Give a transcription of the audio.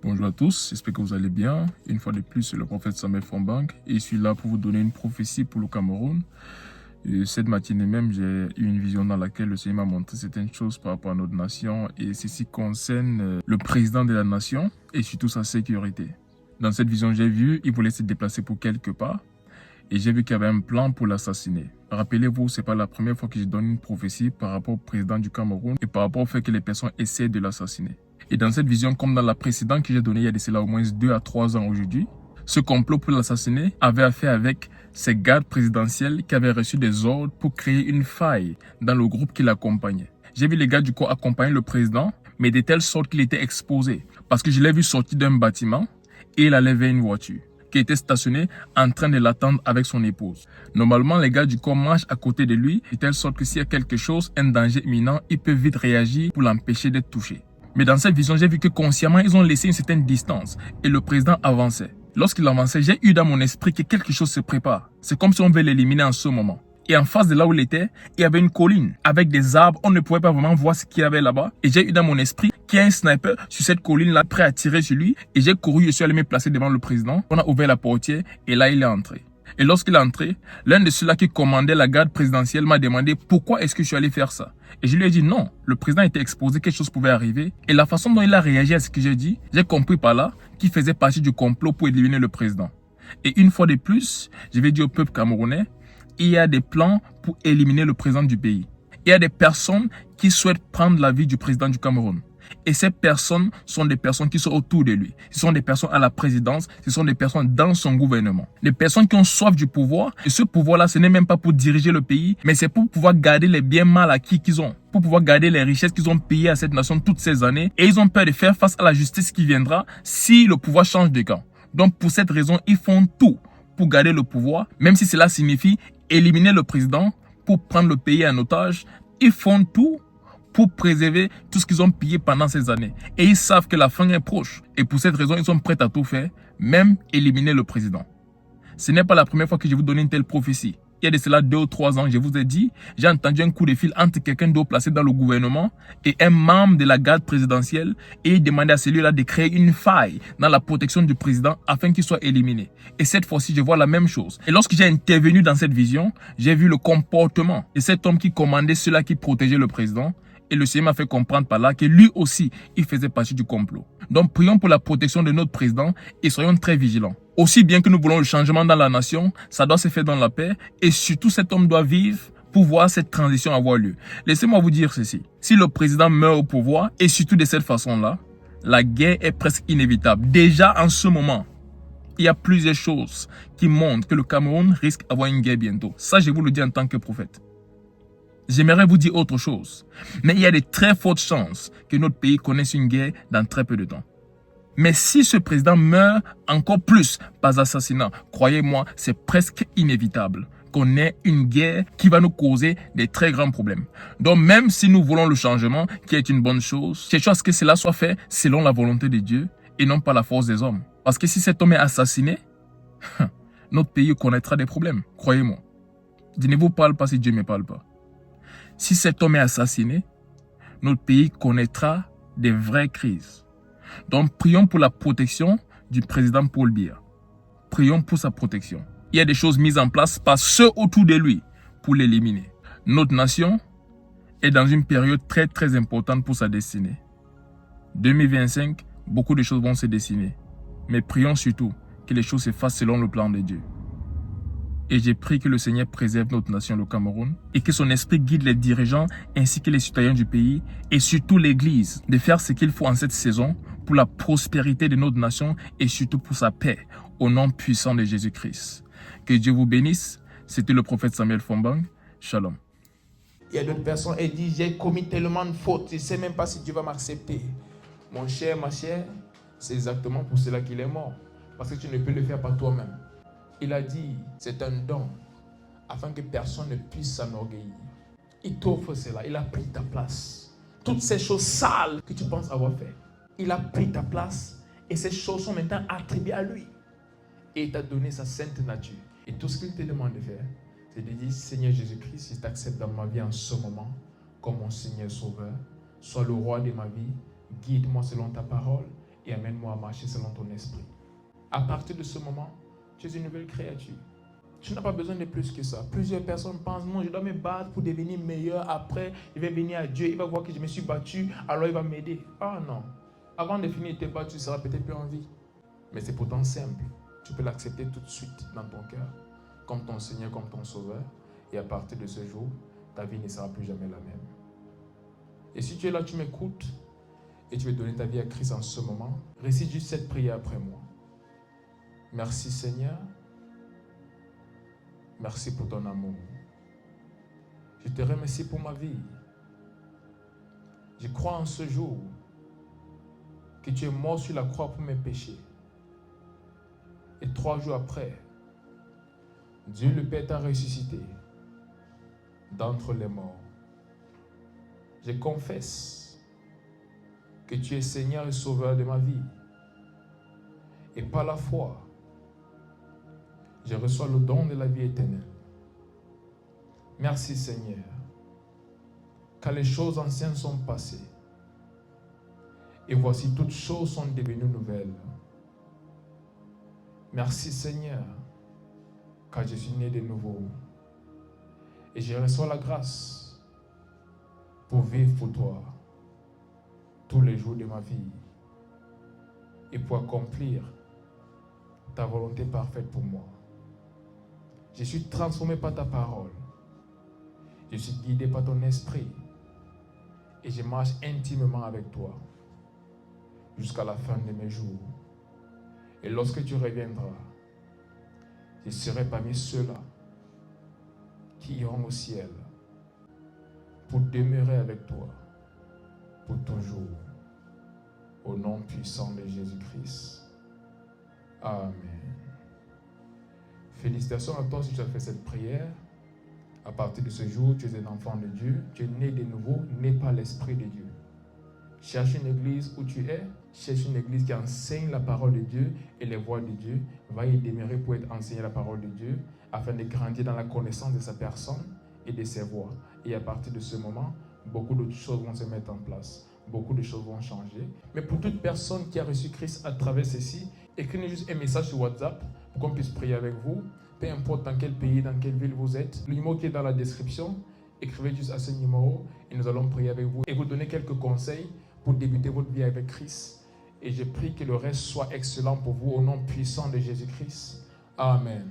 Bonjour à tous, j'espère que vous allez bien. Une fois de plus, c'est le prophète Samuel Fombang et je suis là pour vous donner une prophétie pour le Cameroun. Et cette matinée même, j'ai eu une vision dans laquelle le Seigneur m'a montré certaines choses par rapport à notre nation et ceci concerne le président de la nation et surtout sa sécurité. Dans cette vision, j'ai vu qu'il voulait se déplacer pour quelque part et j'ai vu qu'il y avait un plan pour l'assassiner. Rappelez-vous, ce n'est pas la première fois que je donne une prophétie par rapport au président du Cameroun et par rapport au fait que les personnes essaient de l'assassiner. Et dans cette vision, comme dans la précédente que j'ai donnée il y a de cela au moins 2 à 3 ans aujourd'hui, ce complot pour l'assassiner avait affaire avec ces gardes présidentiels qui avaient reçu des ordres pour créer une faille dans le groupe qui l'accompagnait. J'ai vu les gars du corps accompagner le président, mais de telle sorte qu'il était exposé. Parce que je l'ai vu sortir d'un bâtiment et il allait vers une voiture qui était stationnée en train de l'attendre avec son épouse. Normalement, les gars du corps marchent à côté de lui de telle sorte que s'il y a quelque chose, un danger imminent, ils peuvent vite réagir pour l'empêcher d'être touché. Mais dans cette vision, j'ai vu que consciemment, ils ont laissé une certaine distance et le président avançait. Lorsqu'il avançait, j'ai eu dans mon esprit que quelque chose se prépare. C'est comme si on veut l'éliminer en ce moment. Et en face de là où il était, il y avait une colline avec des arbres. On ne pouvait pas vraiment voir ce qu'il y avait là-bas. Et j'ai eu dans mon esprit qu'il y a un sniper sur cette colline-là, prêt à tirer sur lui. Et j'ai couru, je suis allé me placer devant le président. On a ouvert la portière et là, il est entré. Et lorsqu'il est entré, l'un de ceux-là qui commandait la garde présidentielle m'a demandé pourquoi est-ce que je suis allé faire ça. Et je lui ai dit non, le président était exposé, quelque chose pouvait arriver. Et la façon dont il a réagi à ce que j'ai dit, j'ai compris par là qu'il faisait partie du complot pour éliminer le président. Et une fois de plus, je vais dire au peuple camerounais, il y a des plans pour éliminer le président du pays. Il y a des personnes qui souhaitent prendre la vie du président du Cameroun. Et ces personnes sont des personnes qui sont autour de lui. Ce sont des personnes à la présidence, ce sont des personnes dans son gouvernement. Des personnes qui ont soif du pouvoir. Et ce pouvoir-là, ce n'est même pas pour diriger le pays, mais c'est pour pouvoir garder les biens mal acquis qu'ils ont. Pour pouvoir garder les richesses qu'ils ont payées à cette nation toutes ces années. Et ils ont peur de faire face à la justice qui viendra si le pouvoir change de camp. Donc pour cette raison, ils font tout pour garder le pouvoir, même si cela signifie éliminer le président pour prendre le pays en otage. Ils font tout pour préserver tout ce qu'ils ont pillé pendant ces années. Et ils savent que la fin est proche. Et pour cette raison, ils sont prêts à tout faire, même éliminer le président. Ce n'est pas la première fois que je vous donne une telle prophétie. Il y a de cela 2 ou 3 ans, je vous ai dit, j'ai entendu un coup de fil entre quelqu'un d'autre placé dans le gouvernement et un membre de la garde présidentielle et il demandait à celui-là de créer une faille dans la protection du président afin qu'il soit éliminé. Et cette fois-ci, je vois la même chose. Et lorsque j'ai intervenu dans cette vision, j'ai vu le comportement de cet homme qui commandait ceux-là qui protégeaient le président. Et le Seigneur m'a fait comprendre par là que lui aussi, il faisait partie du complot. Donc, prions pour la protection de notre président et soyons très vigilants. Aussi bien que nous voulons le changement dans la nation, ça doit se faire dans la paix et surtout cet homme doit vivre pour voir cette transition avoir lieu. Laissez-moi vous dire ceci. Si le président meurt au pouvoir et surtout de cette façon-là, la guerre est presque inévitable. Déjà en ce moment, il y a plusieurs choses qui montrent que le Cameroun risque d'avoir une guerre bientôt. Ça, je vous le dis en tant que prophète. J'aimerais vous dire autre chose, mais il y a de très fortes chances que notre pays connaisse une guerre dans très peu de temps. Mais si ce président meurt encore plus par assassinat, croyez-moi, c'est presque inévitable qu'on ait une guerre qui va nous causer des très grands problèmes. Donc même si nous voulons le changement, qui est une bonne chose, cherchons à ce que cela soit fait selon la volonté de Dieu et non pas la force des hommes. Parce que si cet homme est assassiné, notre pays connaîtra des problèmes, croyez-moi. Je ne vous parle pas si Dieu ne me parle pas. Si cet homme est assassiné, notre pays connaîtra des vraies crises. Donc, prions pour la protection du président Paul Biya. Prions pour sa protection. Il y a des choses mises en place par ceux autour de lui pour l'éliminer. Notre nation est dans une période très très importante pour sa destinée. 2025, beaucoup de choses vont se dessiner. Mais prions surtout que les choses se fassent selon le plan de Dieu. Et j'ai prié que le Seigneur préserve notre nation, le Cameroun, et que son esprit guide les dirigeants ainsi que les citoyens du pays, et surtout l'Église, de faire ce qu'il faut en cette saison pour la prospérité de notre nation et surtout pour sa paix, au nom puissant de Jésus-Christ. Que Dieu vous bénisse. C'était le prophète Samuel Fombang. Shalom. Il y a d'autres personnes qui disent, j'ai commis tellement de fautes, je ne sais même pas si Dieu va m'accepter. Mon cher, ma chère, c'est exactement pour cela qu'il est mort. Parce que tu ne peux le faire par toi-même. Il a dit, c'est un don, afin que personne ne puisse s'enorgueillir. Il t'offre cela, il a pris ta place. Toutes ces choses sales que tu penses avoir fait, il a pris ta place et ces choses sont maintenant attribuées à lui. Et il t'a donné sa sainte nature. Et tout ce qu'il te demande de faire, c'est de dire, Seigneur Jésus-Christ, si je t'accepte dans ma vie en ce moment, comme mon Seigneur Sauveur, sois le roi de ma vie, guide-moi selon ta parole et amène-moi à marcher selon ton esprit. À partir de ce moment, tu es une nouvelle créature. Tu n'as pas besoin de plus que ça. Plusieurs personnes pensent, non, je dois me battre pour devenir meilleur. Après, il va venir à Dieu, il va voir que je me suis battu, alors il va m'aider. Ah non. Avant de finir tes battre, tu seras peut-être plus en vie. Mais c'est pourtant simple. Tu peux l'accepter tout de suite dans ton cœur, comme ton Seigneur, comme ton Sauveur. Et à partir de ce jour, ta vie ne sera plus jamais la même. Et si tu es là, tu m'écoutes, et tu veux donner ta vie à Christ en ce moment, récite juste cette prière après moi. Merci Seigneur. Merci pour ton amour. Je te remercie pour ma vie. Je crois en ce jour que tu es mort sur la croix pour mes péchés. Et 3 jours après, Dieu le Père t'a ressuscité d'entre les morts. Je confesse que tu es Seigneur et Sauveur de ma vie. Et par la foi, je reçois le don de la vie éternelle. Merci Seigneur, car les choses anciennes sont passées. Et voici toutes choses sont devenues nouvelles. Merci Seigneur, car je suis né de nouveau. Et je reçois la grâce pour vivre pour toi tous les jours de ma vie et pour accomplir ta volonté parfaite pour moi. Je suis transformé par ta parole. Je suis guidé par ton esprit. Et je marche intimement avec toi jusqu'à la fin de mes jours. Et lorsque tu reviendras, je serai parmi ceux-là qui iront au ciel pour demeurer avec toi pour toujours. Au nom puissant de Jésus-Christ. Amen. Félicitations à toi si tu as fait cette prière. À partir de ce jour, tu es un enfant de Dieu. Tu es né de nouveau, né par l'Esprit de Dieu. Cherche une église où tu es. Cherche une église qui enseigne la parole de Dieu et les voies de Dieu. Va y demeurer pour être enseigné la parole de Dieu afin de grandir dans la connaissance de sa personne et de ses voies. Et à partir de ce moment, beaucoup d'autres choses vont se mettre en place. Beaucoup de choses vont changer. Mais pour toute personne qui a reçu Christ à travers ceci, écrivez juste un message sur WhatsApp pour qu'on puisse prier avec vous. Peu importe dans quel pays, dans quelle ville vous êtes. Le numéro qui est dans la description, écrivez juste à ce numéro et nous allons prier avec vous et vous donner quelques conseils pour débuter votre vie avec Christ. Et je prie que le reste soit excellent pour vous au nom puissant de Jésus-Christ. Amen.